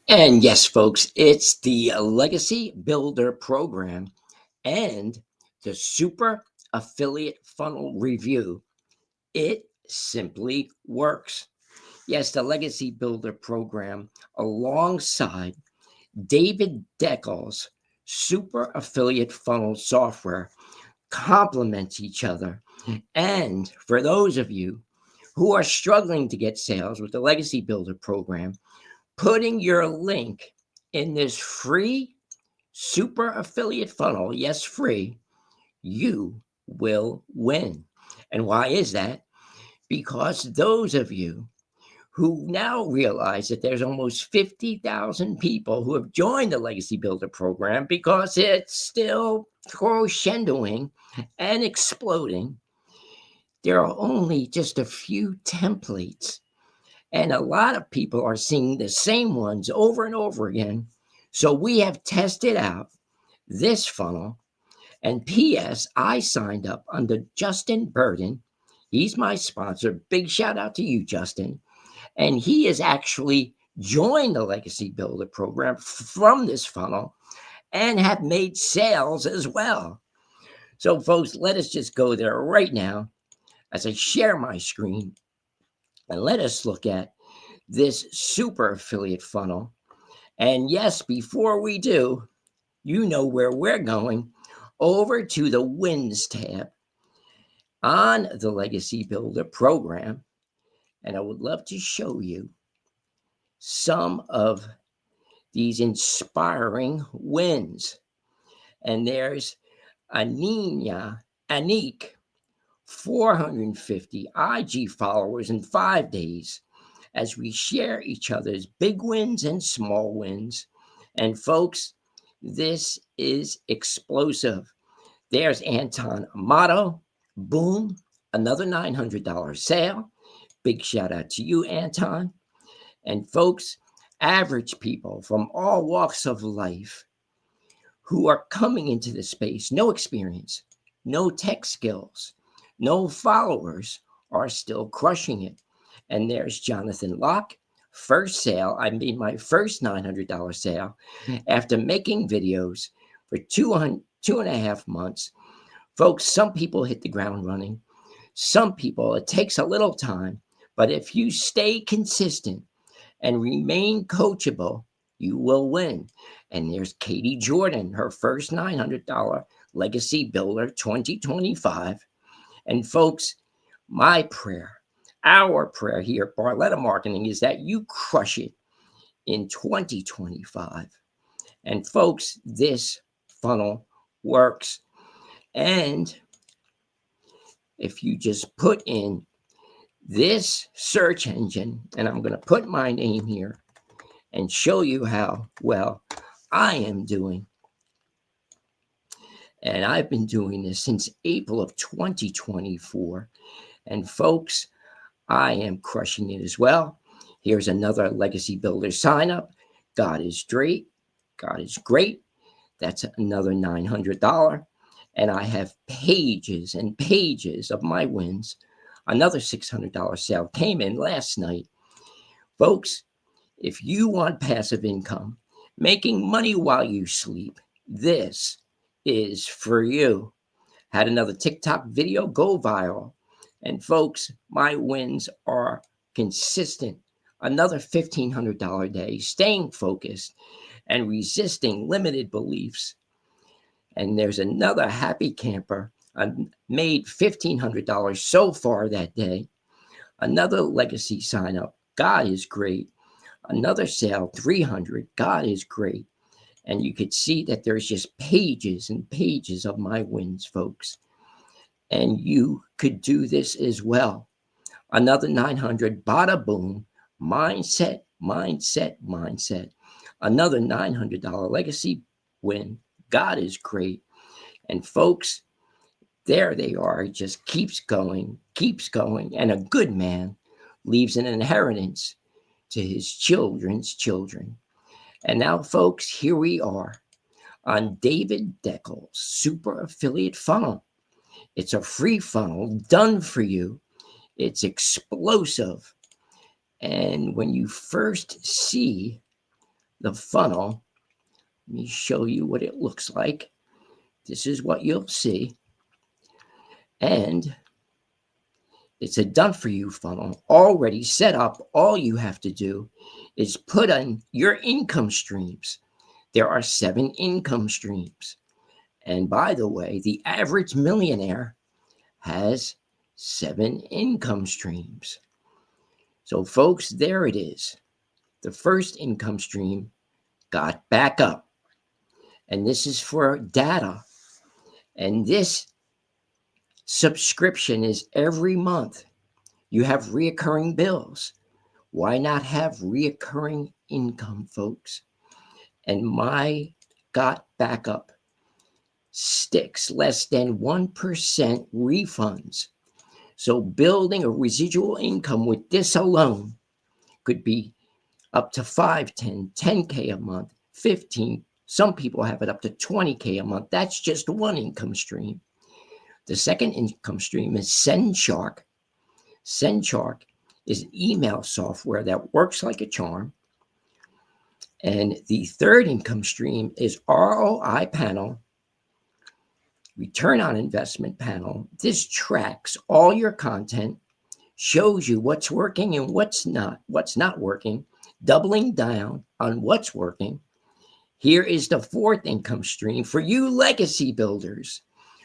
And yes, folks, it's the Legacy Builder Program and the Super Affiliate Funnel Review. It simply works. Yes, the Legacy Builder Program, alongside David Deckel's Super Affiliate Funnel software, complements each other. And for those of you who are struggling to get sales with the Legacy Builder Program, putting your link in this free super affiliate funnel, yes, free, you will win. And why is that? Because those of you who now realize that there's almost 50,000 people who have joined the Legacy Builder program because it's still crescendoing and exploding. There are only just a few templates, and a lot of people are seeing the same ones over and over again. So we have tested out this funnel. And P.S., I signed up under Justin Burden. He's my sponsor. Big shout out to you, Justin. And he has actually joined the Legacy Builder program from this funnel and have made sales as well. So, folks, let us just go there right now as I share my screen and let us look at this super affiliate funnel. And yes, before we do, you know where we're going, over to the Wins tab on the Legacy Builder program. And I would love to show you some of these inspiring wins. And there's Anik, 450 IG followers in 5 days, as we share each other's big wins and small wins. And folks, this is explosive. There's Anton Amato. Boom, another $900 sale. Big shout out to you, Anton. And folks, average people from all walks of life who are coming into the space, no experience, no tech skills, no followers, are still crushing it. And there's Jonathan Locke. First sale, I made my first $900 sale after making videos for 2.5 months. Folks, some people hit the ground running. Some people, it takes a little time, but if you stay consistent and remain coachable, you will win. And there's Katie Jordan, her first $900 Legacy Builder 2025. And folks, my prayer, our prayer here at Barletta Marketing is that you crush it in 2025. And folks, this funnel works. And if you just put in this search engine, and I'm going to put my name here and show you how well I am doing. And I've been doing this since April of 2024. And folks, I am crushing it as well. Here's another Legacy Builder sign up. God is great. God is great. That's another $900. And I have pages and pages of my wins. Another $600 sale came in last night. Folks, if you want passive income, making money while you sleep, this is for you. Had another TikTok video go viral. And folks, my wins are consistent. Another $1,500 day, staying focused and resisting limited beliefs. And there's another happy camper. I made $1,500 so far that day. Another legacy sign up. God is great. Another sale, 300. God is great. And you could see that there's just pages and pages of my wins, folks. And you could do this as well. Another 900, bada boom, mindset, mindset, mindset. Another $900 legacy win. God is great. And folks, there they are. It just keeps going, keeps going. And a good man leaves an inheritance to his children's children. And now, folks, here we are on David Deckel's Super Affiliate Funnel. It's a free funnel done for you. It's explosive. And when you first see the funnel. Let me show you what it looks like. This is what you'll see. And it's a done for you funnel already set up. All you have to do is put in your income streams. There are 7 income streams. And by the way, the average millionaire has 7 income streams. So, folks, there it is. The first income stream got back up. And this is for data. And this subscription is every month. You have reoccurring bills. Why not have reoccurring income, folks? And my got back up sticks less than 1% refunds. So building a residual income with this alone could be up to 5, 10, 10K a month, 15. Some people have it up to 20K a month. That's just one income stream. The second income stream is SendShark. SendShark is an email software that works like a charm. And the third income stream is ROI panel, return on investment panel. This tracks all your content, shows you what's working and what's not working, doubling down on what's working. Here is the fourth income stream for you legacy builders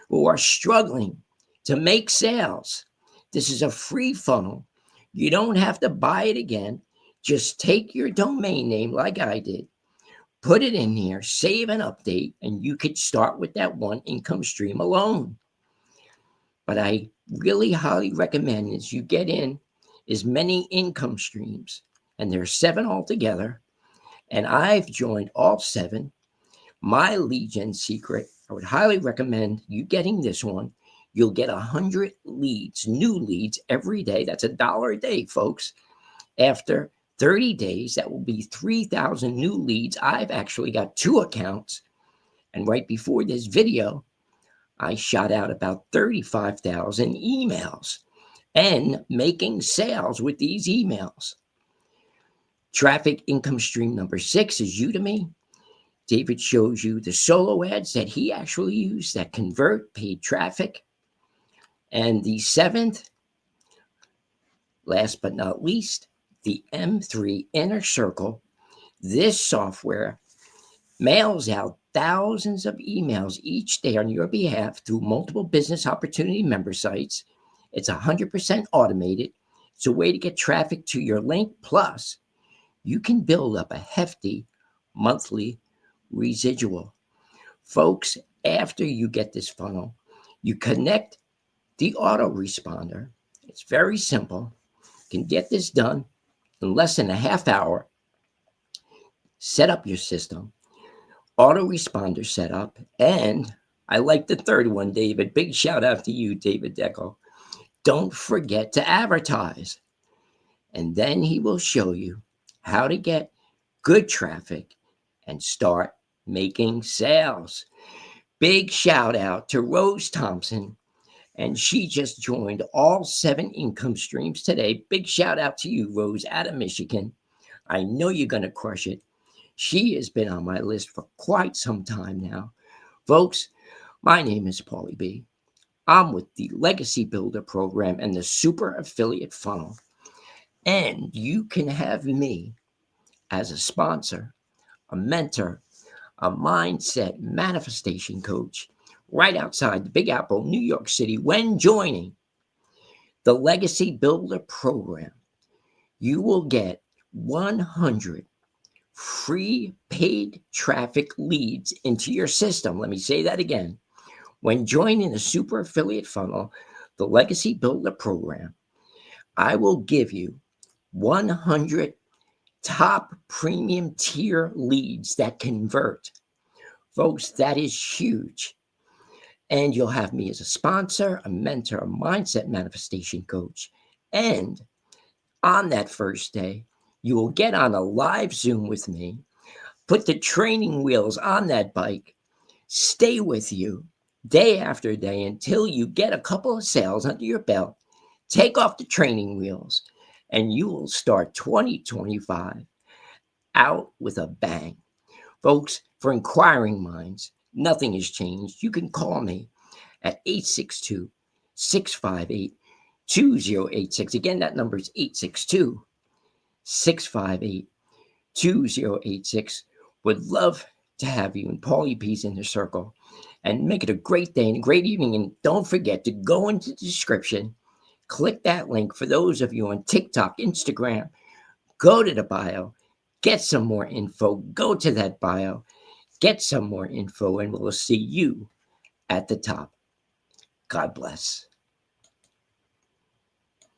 who are struggling to make sales. This is a free funnel. You don't have to buy it again. Just take your domain name like I did, put it in here, save and update, and you could start with that one income stream alone. But I really highly recommend is you get in as many income streams, and there's 7 altogether, and I've joined all 7. My lead gen secret, I would highly recommend you getting this one. You'll get 100 leads, new leads every day. That's $1 a day, folks. After 30 days, that will be 3,000 new leads. I've actually got 2 accounts. And right before this video, I shot out about 35,000 emails and making sales with these emails. Traffic income stream number 6 is Udemy. David shows you the solo ads that he actually used that convert paid traffic. And the 7th, last but not least, the M3 Inner Circle. This software mails out thousands of emails each day on your behalf through multiple business opportunity member sites. It's 100% automated. It's a way to get traffic to your link. Plus, you can build up a hefty monthly residual. Folks, after you get this funnel, you connect the autoresponder. It's very simple. You can get this done in less than a half hour. Set up your system, autoresponder setup, and I like the third one, David. Big shout out to you, David Deco. Don't forget to advertise. And then he will show you how to get good traffic and start making sales. Big shout out to Rose Thompson. And she just joined all 7 income streams today. Big shout out to you, Rose, out of Michigan. I know you're going to crush it. She has been on my list for quite some time now. Folks, my name is Paulie B. I'm with the Legacy Builder Program and the Super Affiliate Funnel. And you can have me as a sponsor, a mentor, a mindset manifestation coach right outside the Big Apple, New York City, when joining the Legacy Builder Program. You will get 100 free paid traffic leads into your system. Let me say that again. When joining the Super Affiliate Funnel, the Legacy Builder Program, I will give you 100 top premium tier leads that convert. Folks, that is huge. And you'll have me as a sponsor, a mentor, a mindset manifestation coach. And on that first day, you will get on a live Zoom with me, put the training wheels on that bike, stay with you day after day until you get a couple of sales under your belt, take off the training wheels, and you will start 2025 out with a bang. Folks, for inquiring minds, nothing has changed. You can call me at 862 658 2086. Again, that number is 862 658 2086. Would love to have you and Paulie P's in the circle and make it a great day and a great evening. And don't forget to go into the description, click that link for those of you on TikTok, Instagram, go to the bio, get some more info, go to that bio, get some more info, and we'll see you at the top. God bless.